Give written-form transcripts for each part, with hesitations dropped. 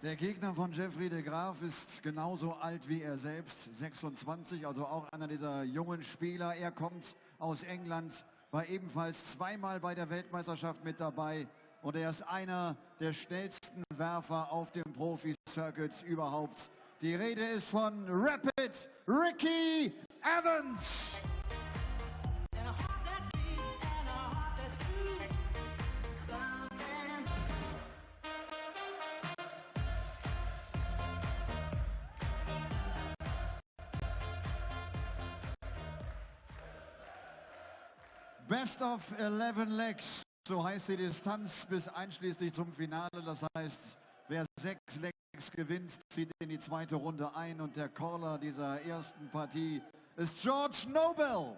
Der Gegner von Jeffrey de Graaf ist genauso alt wie er selbst, 26, also auch einer dieser jungen Spieler. Er kommt aus England, war ebenfalls zweimal bei der Weltmeisterschaft mit dabei und er ist einer der schnellsten Werfer auf dem Profi-Circuit überhaupt. Die Rede ist von Rapid Ricky Evans. Best of 11 Legs, so heißt die Distanz bis einschließlich zum Finale. Das heißt, wer 6 Legs gewinnt, zieht in die zweite Runde ein. Und der Caller dieser ersten Partie ist George Nobel.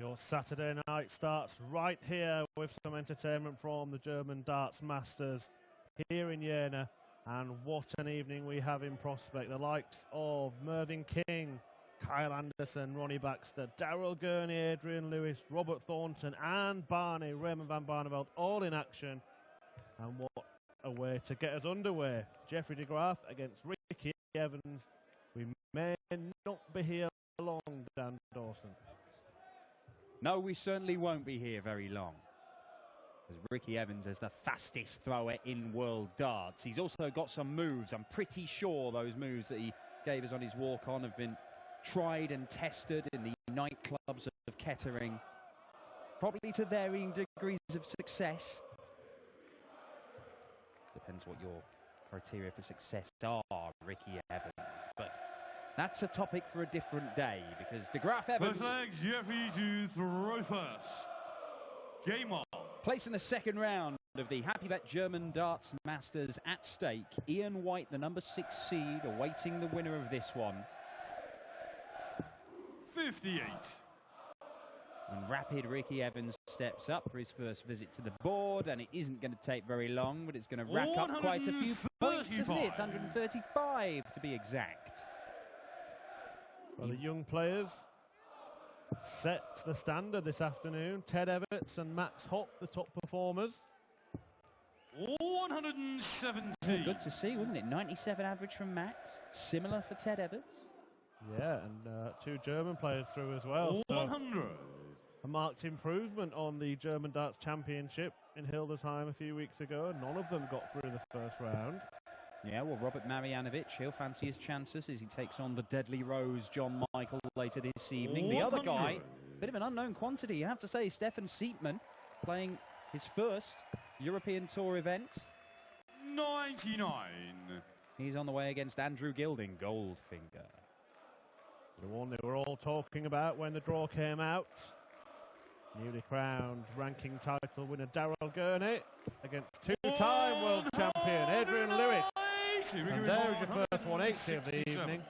Your Saturday night starts right here with some entertainment from the German Darts Masters here in Jena. And what an evening we have in prospect. The likes of Mervyn King, Kyle Anderson, Ronnie Baxter, Daryl Gurney, Adrian Lewis, Robert Thornton and Barney, Raymond van Barneveld, all in action. And what a way to get us underway. Jeffrey de Graaf against Ricky Evans. We may not be here long, Dan Dawson. No, we certainly won't be here very long. As Ricky Evans is the fastest thrower in world darts. He's also got some moves. I'm pretty sure those moves that he gave us on his walk-on have been tried and tested in the nightclubs of Kettering, probably to varying degrees of success. Depends what your criteria for success are, Ricky Evans. But that's a topic for a different day, because de Graaf Evans... First leg, Jeffrey to throw first. Game on. Placed in the second round of the Happy Bet German Darts Masters at stake, Ian White, the number 6 seed, awaiting the winner of this one. 58. And rapid Ricky Evans steps up for his first visit to the board, and it isn't going to take very long, but it's going to rack up quite a few points, isn't it? It's 135 to be exact. Well, the young players set the standard this afternoon. Ted Everts and Max Hopp, the top performers. 170. Good to see, wasn't it? 97 average from Max, similar for Ted Everts. Yeah, and 2 German players through as well. 100. So a marked improvement on the German Darts Championship in Hildesheim a few weeks ago. None of them got through the first round. Yeah, well, Robert Marjanovic, he'll fancy his chances as he takes on the deadly Rose, John Michael, later this evening. The other guy, bit of an unknown quantity, you have to say, Stefan Siepmann, playing his first European Tour event. 99. He's on the way against Andrew Gilding, Goldfinger. The one they were all talking about when the draw came out. Newly crowned ranking title winner Daryl Gurney against 2-time world champion Adrian Lewis. And there is your first 180 of the evening.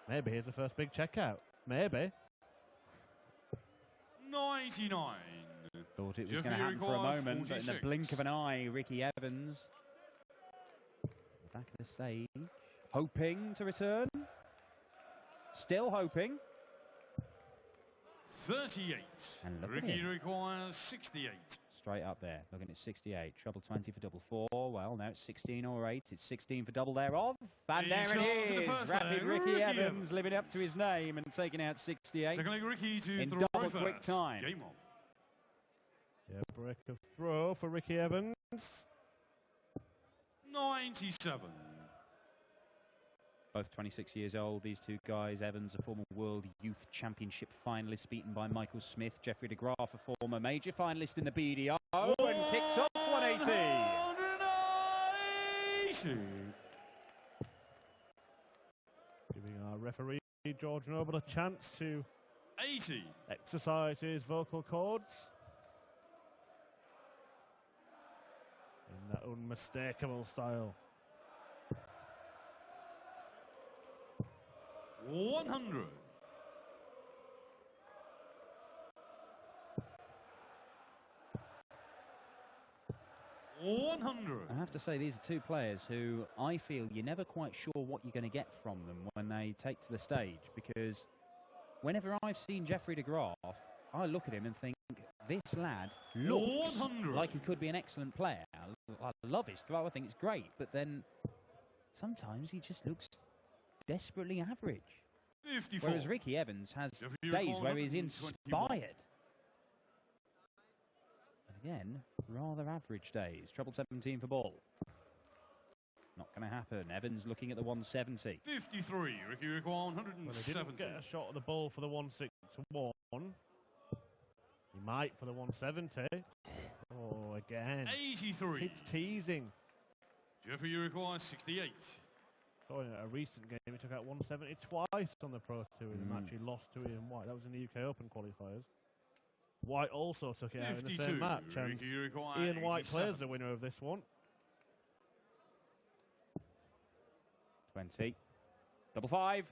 Maybe here's the first big checkout. Maybe. 99. Thought it was going to happen for a moment, 46. But in the blink of an eye, Ricky Evans, back of the stage, hoping to return. Still hoping. 38. And Ricky requires 68. Straight up there, looking at 68. Treble 20 for double 4. Well, now it's 16 or 8. It's 16 for double thereof. And there it is. Rapid Ricky Evans living up to his name and taking out 68 Ricky to in double quick time. Game on. Yeah, break of throw for Ricky Evans. 97. Both 26 years old, these two guys. Evans, a former World Youth Championship finalist, beaten by Michael Smith. Jeffrey de Graaf, a former major finalist in the BDO, and kicks off 180. 180. Giving our referee, George Noble, a chance to 80. Exercise his vocal cords in that unmistakable style. 100. I have to say, these are two players who I feel you're never quite sure what you're going to get from them when they take to the stage, because whenever I've seen Jeffrey de Graaf, I look at him and think, this lad looks 100. like he could be an excellent player. I love his throw, I think it's great, but then sometimes he just looks desperately average. 54. Whereas Ricky Evans has Jeffrey days Recall, where he's 121. inspired. And again, rather average days. Treble 17 for ball. Not going to happen. Evans looking at the 170. 53. Ricky Recall, Well, he 170. didn't get a shot at the ball for the 161. He might for the 170. Oh, again. 83. Keeps teasing. Jeffrey Recall, 68. So in a recent game, he took out 170 twice on the Pro Tour in the match. He lost to Ian White. That was in the UK Open qualifiers. White also took it out in the 52. same match. And Ricky Recall, Ian White 87. plays the winner of this one. 20. Double five.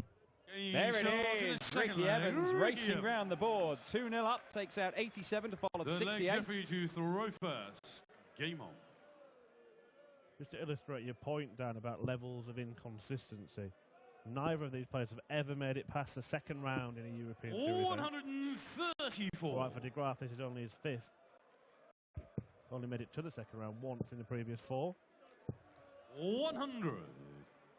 Game There it shot in is. the second Ricky leg. Evans Ricky racing Evans. round the board. 2-0 up. Takes out 87 to follow The leg 68. Jeffrey to throw first. Game on. Just to illustrate your point, Dan, about levels of inconsistency. Neither of these players have ever made it past the second round in a European Tour event. 134. Right, for De Graaf, this is only his fifth. Only made it to the second round once in the previous four. 100.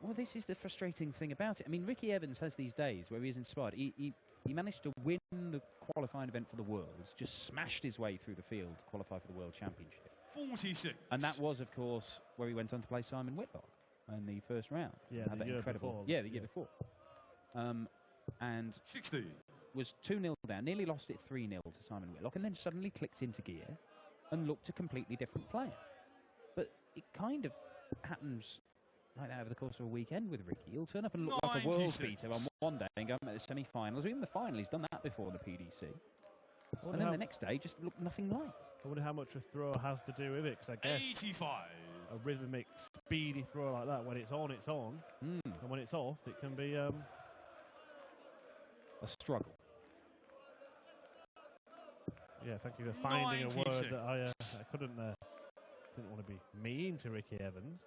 Well, this is the frustrating thing about it. I mean, Ricky Evans has these days where he's inspired. He managed to win the qualifying event for the Worlds, just smashed his way through the field to qualify for the World Championship. 46. And that was, of course, where he went on to play Simon Whitlock in the first round. Yeah, Had the that year incredible. before. Yeah, the year before. And 60. was 2-0 down, nearly lost it 3-0 to Simon Whitlock, and then suddenly clicked into gear and looked a completely different player. But it kind of happens like that over the course of a weekend with Ricky. He'll turn up and look like a world 96. beater on one day and go and make the semi-finals, or even the final. He's done that before in the PDC. And then the next day, just looked nothing like. I wonder how much a throw has to do with it, because I guess 85. a rhythmic, speedy throw like that, when it's on, it's on. And when it's off, it can be... A struggle. Yeah, thank you for finding a 96. word that I didn't want to be mean to Ricky Evans.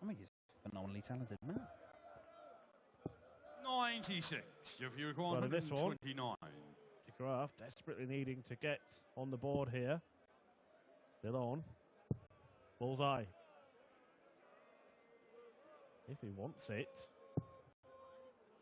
I mean, he's a phenomenally talented man. 96. Jeffrey Recall, Well, in this one, 129. De Graaf desperately needing to get on the board here. Still on. Bullseye. If he wants it.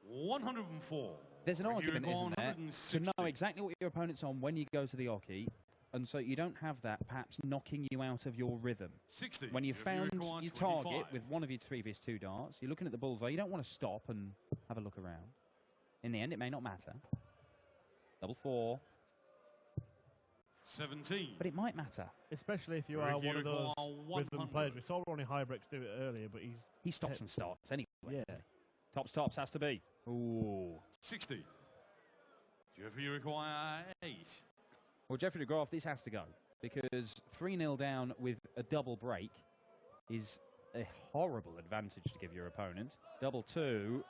104. There's an Ricky argument, Recall, isn't there, to 160. know exactly what your opponent's on when you go to the oche, and so you don't have that perhaps knocking you out of your rhythm. 60. When you've Jeffrey found Recall, your 25. target with one of your previous two darts, you're looking at the bullseye, you don't want to stop and have a look around. In the end, it may not matter. Double four. 17. But it might matter. Especially if you are Ricky one of those Recall, rhythm 100. players. We saw Ronnie Hybrex do it earlier, but He stops and starts anyway. Yeah. doesn't he? Tops has to be. Ooh. 60. Jeffrey Recall, 8. Well, Jeffrey de Graaf, this has to go, because 3-0 down with a double break is a horrible advantage to give your opponent. Double two.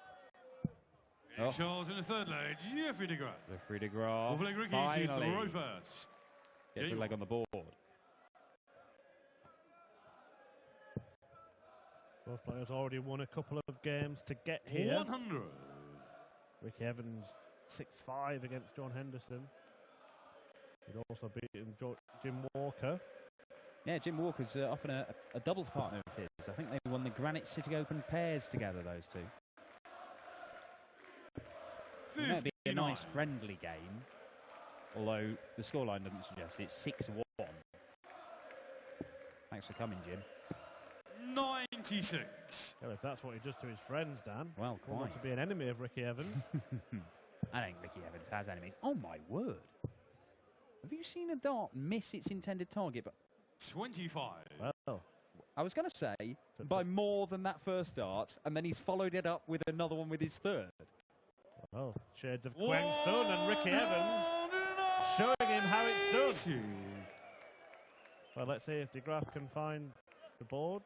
Oh. Charles in the third leg. Jeffrey de Graaf. Jeffrey de Graaf Ricky to finally throw first. gets a Game leg on the board. both players already won a couple of games to get here. 100. Ricky Evans 6-5 against John Henderson. He'd also beaten Jim Walker. Yeah, Jim Walker's often a doubles partner of his. I think they won the Granite City Open pairs together, those two. It might be a nice friendly game, although the scoreline doesn't suggest it. It's 6-1. Thanks for coming, Jim. 96. Well, if that's what he does to his friends, Dan. Well, Wouldn't want quite. to be an enemy of Ricky Evans. I think Ricky Evans has enemies. Oh my word! Have you seen a dart miss its intended target? But 25. Well, I was going to say by more than that first dart, and then he's followed it up with another one with his third. well, shades of Quentin Sun and Ricky Evans showing him how it's done. Well, let's see if De Graaf can find the board.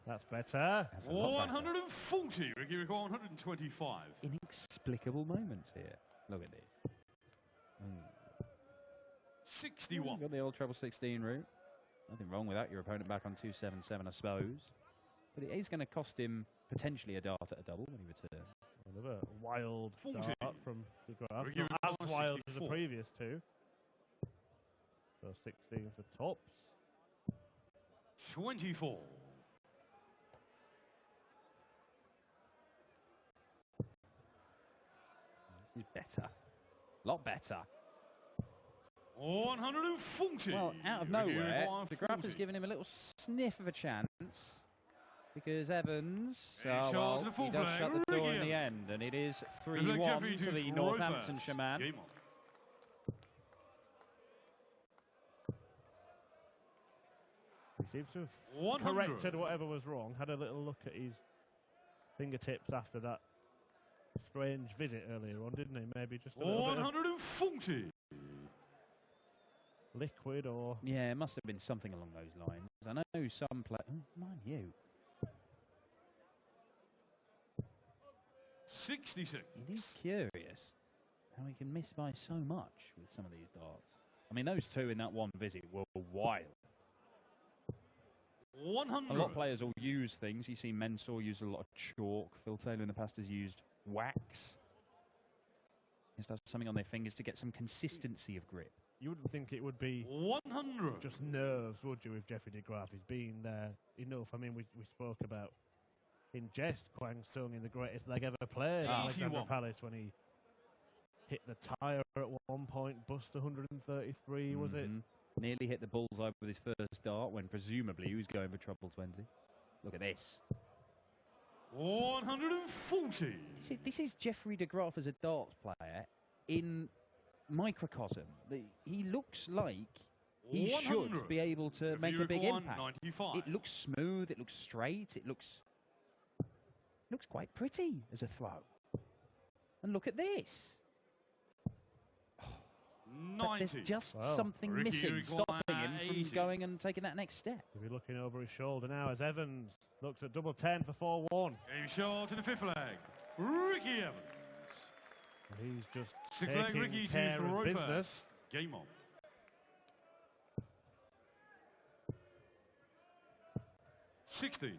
That's better. That's a lot better. 140. Ricky Recall, 125. Inexplicable moments here. Look at this. 61. Got the old treble 16 route. Nothing wrong with that. Your opponent back on 277, I suppose. But it is going to cost him potentially a dart at a double when he returns. Another wild 40. start from De Graaf. Ricky Not Recall, as wild as the 64. previous two. So 16 for tops. 24. This is better. A lot better. 140. Well, out of nowhere, the Graaf has given him a little sniff of a chance. Because Evans, he does shut the door in the end. And it is 3-1 to the Northampton Shaman. He seems to have corrected whatever was wrong. Had a little look at his fingertips after that strange visit earlier on, didn't he? Maybe just a little 140. Liquid or... Yeah, it must have been something along those lines. I know some play... Oh, mind you. 66. It is curious how he can miss by so much with some of these darts. I mean, those two in that one visit were wild. 100. A lot of players will use things. You see Mensah use a lot of chalk. Phil Taylor in the past has used wax. He does something on their fingers to get some consistency of grip. You wouldn't think it would be 100. just nerves, would you, with Jeffrey de Graaf? He's been there enough. I mean, we spoke about, in jest, Kwang Sung in the greatest leg ever played at Alexandra Palace when he hit the tyre at one point, bust 133, was it? Nearly hit the bullseye with his first dart when presumably he was going for treble 20. Look at this. 140. This is Jeffrey de Graaf as a darts player in microcosm. He looks like he should be able to make a big impact. 95. It looks smooth, it looks straight, it looks quite pretty as a throw. And look at this. But there's just something missing, stopping him from going and taking that next step. He'll be looking over his shoulder now as Evans looks at double 10 for 4-1. Game shot in the fifth leg. Ricky Evans. He's just Sixth leg, taking Ricky care of business. Game on. 60.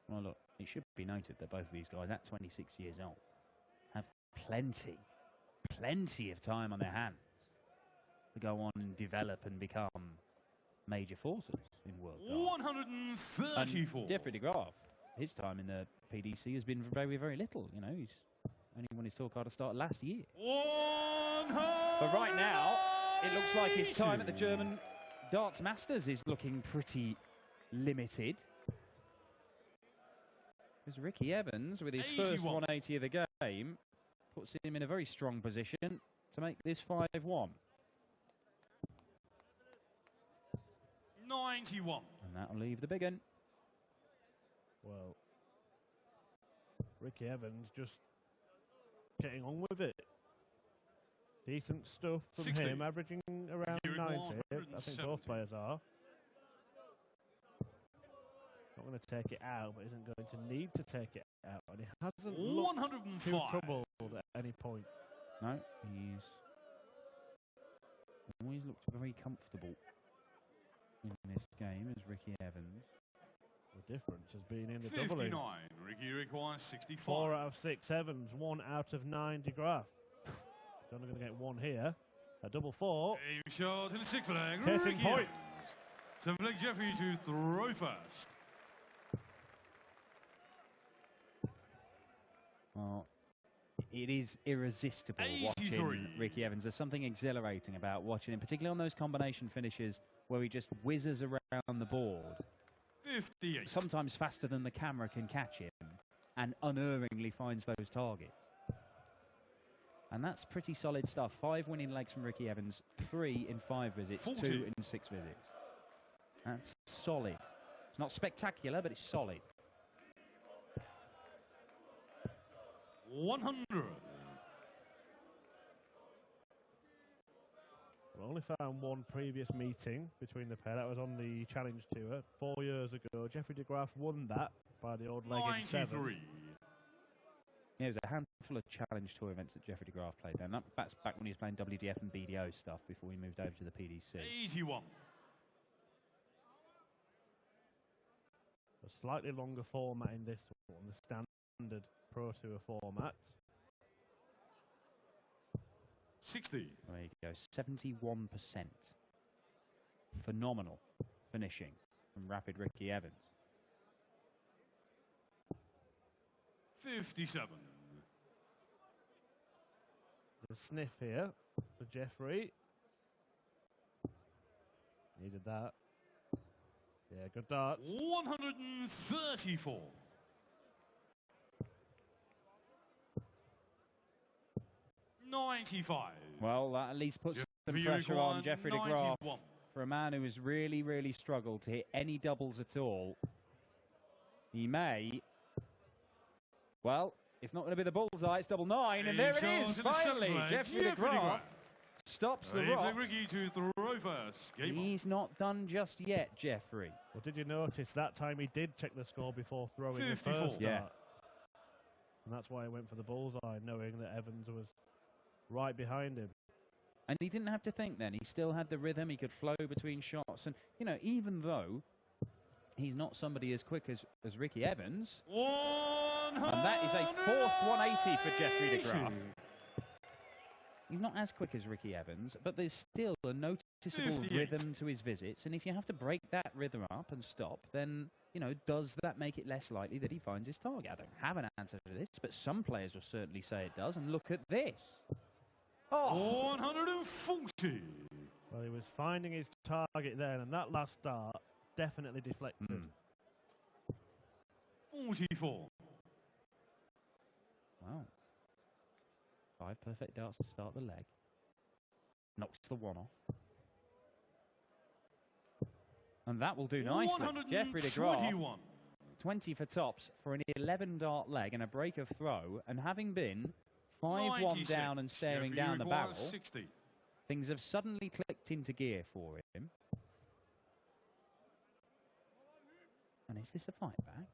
Well, look, it should be noted that both of these guys, at 26 years old, have plenty of time on their hands to go on and develop and become major forces in world darts. 134. And Jeffrey de Graaf, his time in the PDC has been very, very little. You know, he's only won his tour card to start last year. But right now, it looks like his time at the German Darts Masters is looking pretty limited. Because Ricky Evans, with his first 180 of the game, puts him in a very strong position to make this 5-1. 91. And that'll leave the big one. Well, Ricky Evans just getting on with it. Decent stuff from 60. him, averaging around 90. I think both players are. Not going to take it out, but isn't going to need to take it out. And he hasn't looked too troubled at any point. No, he's always looked very comfortable in this game as Ricky Evans. The difference has been in the 59. doubling. Ricky requires 65. 4 out of 6 Evans, 1 out of 9 de Graaf. He's only going to get 1 here. A double 4. Game shot in the sixth leg. Case in Ricky point. Evans. Seventh leg Jeffrey to throw first. Well, it is irresistible 83. watching Ricky Evans. There's something exhilarating about watching him, particularly on those combination finishes where he just whizzes around the board. 58. Sometimes faster than the camera can catch him, and unerringly finds those targets. And that's pretty solid stuff. 5 winning legs from Ricky Evans, 3 in 5 visits, 40. 2 in 6 visits. That's solid. It's not spectacular, but it's solid. 100. We only found one previous meeting between the pair. That was on the Challenge Tour 4 years ago. Jeffrey de Graaf won that by the old leg in 7. 93. Yeah, there was a handful of Challenge Tour events that Jeffrey de Graaf played then. That's back when he was playing WDF and BDO stuff before he moved over to the PDC. 81. A slightly longer format in this one, the standard Pro Tour format. 60. There you go, 71%. Phenomenal finishing from Rapid Ricky Evans. 57. The sniff here for Jeffrey. Needed that. Yeah, good darts. 134. 95. Well, that at least puts some Jeffrey pressure on required Jeffrey de Graaf. 91. For a man who has really, really struggled to hit any doubles at all. He may... Well, it's not going to be the bullseye, it's double nine, and there it is, finally! Jeffrey de Graaf stops the rocks. Ricky to throw first. He's not done just yet, Jeffrey. Well, did you notice that time he did check the score before throwing 54. the first Yeah. dart? And that's why he went for the bullseye, knowing that Evans was right behind him. And he didn't have to think then. He still had the rhythm. He could flow between shots. And, you know, even though he's not somebody as quick as Ricky Evans, and that is a fourth 180 for Jeffrey de Graaf. He's not as quick as Ricky Evans, but there's still a noticeable 58. rhythm to his visits. And if you have to break that rhythm up and stop, then, you know, does that make it less likely that he finds his target? I don't have an answer to this, but some players will certainly say it does. And look at this. Oh. 140. Well, he was finding his target then, and that last dart definitely deflected. 44. Wow. 5 perfect darts to start the leg. Knocks the one off. And that will do nicely. Jeffrey de Graaf, 20 for tops for an 11-dart leg and a break of throw. And having been 5-1 down and staring Jeffrey down the barrel, 60. things have suddenly clicked into gear for him. And is this a fight back?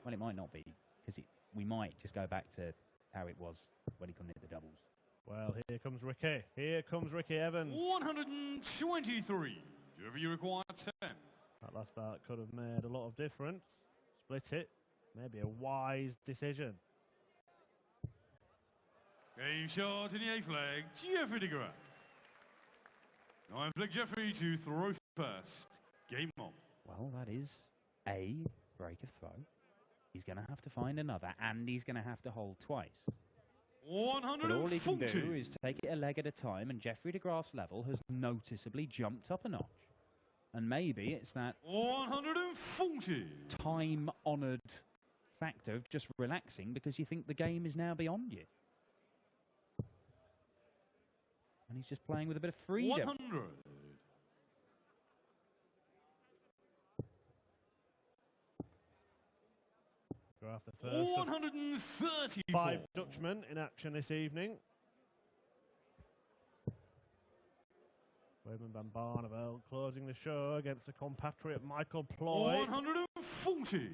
Well, it might not be, because we might just go back to how it was when he couldn't hit the doubles. Well, here comes Ricky. Here comes Ricky Evans. 123. Jeffrey required 10. That last dart could have made a lot of difference. Split it. Maybe a wise decision. Game shot in the 8th leg. Jeffrey de Graaf. 9th leg Jeffrey to throw first. Game on. Well, that is a break of throw. He's going to have to find another, and he's going to have to hold twice. 140. But all he can do is take it a leg at a time, and Jeffrey de Graaf's level has noticeably jumped up a notch. And maybe it's that 140. time-honoured factor of just relaxing because you think the game is now beyond you. And he's just playing with a bit of freedom. 100. Graaf the first 134. 5 Dutchmen in action this evening. Raymond van Barneveld closing the show against the compatriot Michael Ploy. 140.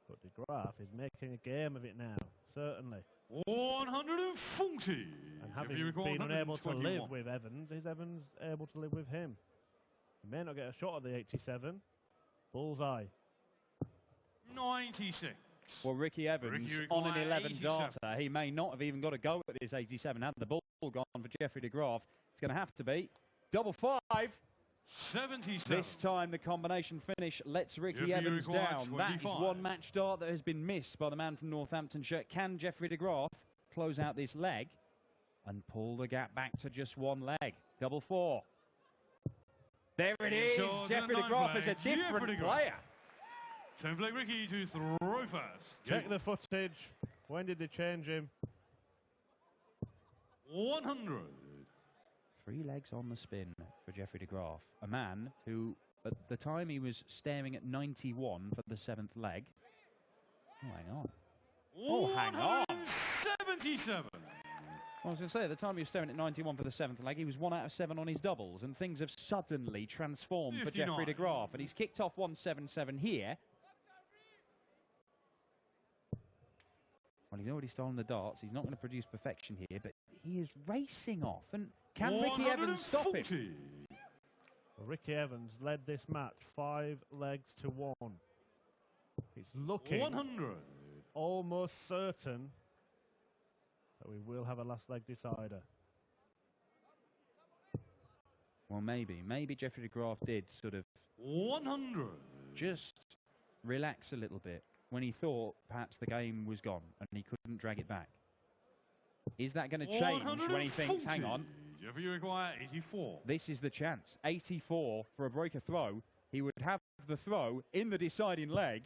But de Graaf is making a game of it now, certainly. 140. And having been unable to live with Evans, is Evans able to live with him? He may not get a shot at the 87. Bullseye. 96. Well, Ricky Evans on an 11 darter, he may not have even got a go at this 87. Had the ball gone for Jeffrey de Graaf, it's going to have to be double 5. 77. This time the combination finish lets Ricky Evans down. 25. That is one match dart that has been missed by the man from Northamptonshire. Can Jeffrey de Graaf close out this leg and pull the gap back to just one leg? Double 4. There it is. Jeffrey de Graaf is a different player. 10th leg Ricky to throw first. Check the footage. When did they change him? 100. 3 legs on the spin for Jeffrey de Graaf. A man who, at the time he was staring at 91 for the 7th leg. Oh, hang on. Oh, hang on. 77. I was going to say, at the time he was staring at 91 for the 7th leg, he was 1 out of 7 on his doubles, and things have suddenly transformed 59. for Jeffrey de Graaf, and he's kicked off 177 here. Well, he's already stolen the darts. He's not going to produce perfection here, but he is racing off. And can Ricky Evans stop him? Well, Ricky Evans led this match 5 legs to 1. It's looking 100. almost certain that we will have a last leg decider. Well, maybe Jeffrey de Graaf did sort of 100. just relax a little bit when he thought perhaps the game was gone and he couldn't drag it back. Is that going to change when he thinks, hang on, Jeffrey require 84. this is the chance. 84 for a breaker throw. He would have the throw in the deciding leg.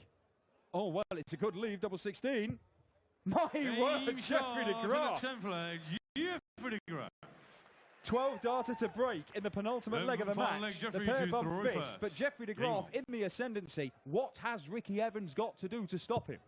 Oh, well, it's a good leave, double 16. My word, Jeffrey de Graaf. 10 flags, Jeffrey de Graaf. 12 darter to break in the penultimate leg of the match. The pair bump fists, but Jeffrey de Graaf in the ascendancy. What has Ricky Evans got to do to stop him?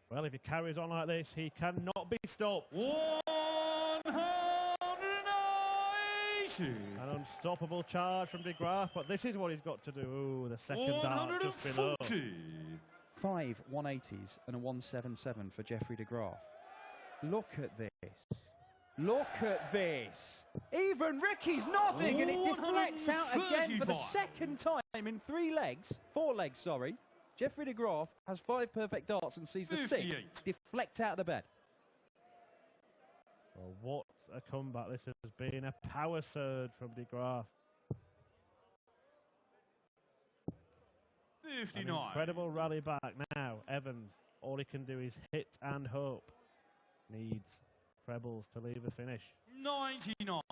Well, if he carries on like this, he cannot be stopped. 180. An unstoppable charge from de Graaf, but this is what he's got to do. Ooh, the second dart just below. 5 180s and a 177 for Jeffrey de Graaf. Look at this. Look at this. Even Ricky's nodding and it deflects out again for the second time in 4 legs, sorry. Jeffrey de Graaf has 5 perfect darts and sees the 6th deflect out of the bed. Well, what a comeback this has been. A power surge from de Graaf. 59. An incredible rally back now. Evans, all he can do is hit and hope. Needs trebles to leave the finish. 99.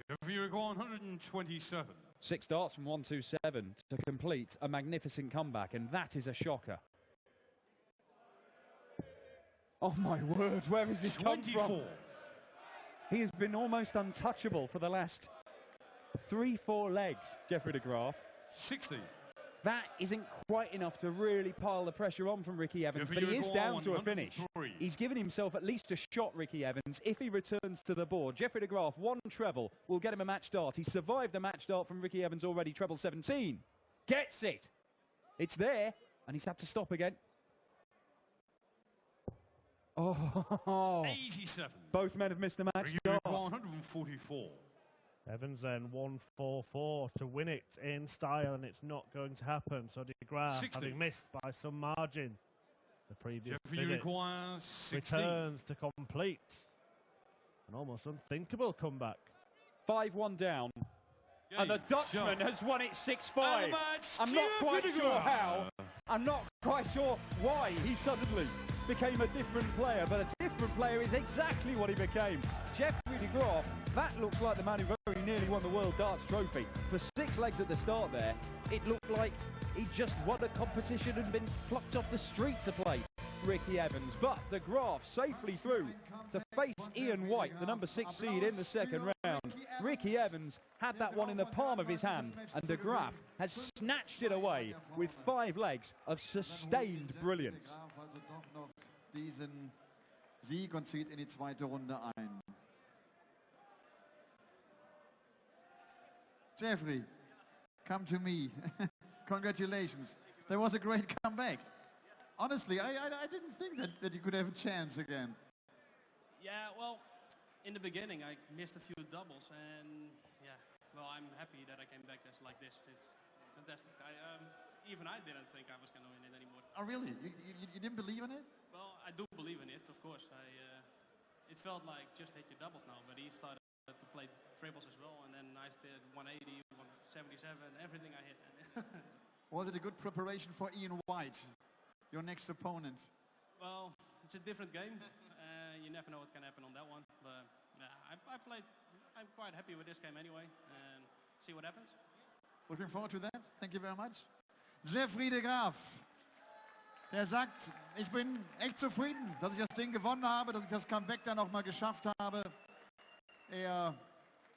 Jeffrey require 127. 6 darts from 127 to complete a magnificent comeback, and that is a shocker. Oh my word, where has this come from? He has been almost untouchable for the last 3-4 legs, Jeffrey de Graaf. 60. That isn't quite enough to really pile the pressure on from Ricky Evans, but he is down to a finish. He's given himself at least a shot, Ricky Evans, if he returns to the board. Jeffrey de Graaf, 1 treble will get him a match dart. He survived the match dart from Ricky Evans already, treble 17. Gets it. It's there, and he's had to stop again. Oh, 87. Both men have missed a match Ricky dart. 144. Evans then 144 to win it in style, and it's not going to happen. So de Graaf, having missed by some margin the previous visit, returns to complete an almost unthinkable comeback. 5-1 down. And the Dutchman has won it 6-5. I'm not quite sure how. I'm not quite sure why he suddenly became a different player, but a different player is exactly what he became. Jeffrey de Graaf, that looks like the man who very nearly won the World Darts Trophy. For 6 legs at the start there, it looked like he just won a competition and been plucked off the street to play Ricky Evans. But de Graaf safely through to face Ian White, the number 6 seed in the second round. Ricky Evans had that one in the palm of his hand, and de Graaf has snatched it away with 5 legs of sustained brilliance. Diesen Sieg und zieht in die zweite Runde ein. Jeffrey, come to me. Congratulations. That was a great comeback. Honestly, I didn't think that you could have a chance again. Yeah, well, in the beginning I missed a few doubles, and yeah, well, I'm happy that I came back like this. It's fantastic. Even I didn't think I was going to win it anymore. Oh, really? You didn't believe in it? Well, I do believe in it, of course. It felt like just hit your doubles now, but he started to play triples as well, and then I did 180, 177, everything I hit. Was it a good preparation for Ian White, your next opponent? Well, it's a different game. You never know what's going to happen on that one, but I'm quite happy with this game anyway, and see what happens. Looking forward to that. Thank you very much. Jeffrey de Graaf, der sagt, ich bin echt zufrieden, dass ich das Ding gewonnen habe, dass ich das Comeback dann auch mal geschafft habe. Er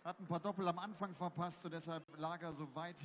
hat ein paar Doppel am Anfang verpasst und deshalb lag er so weit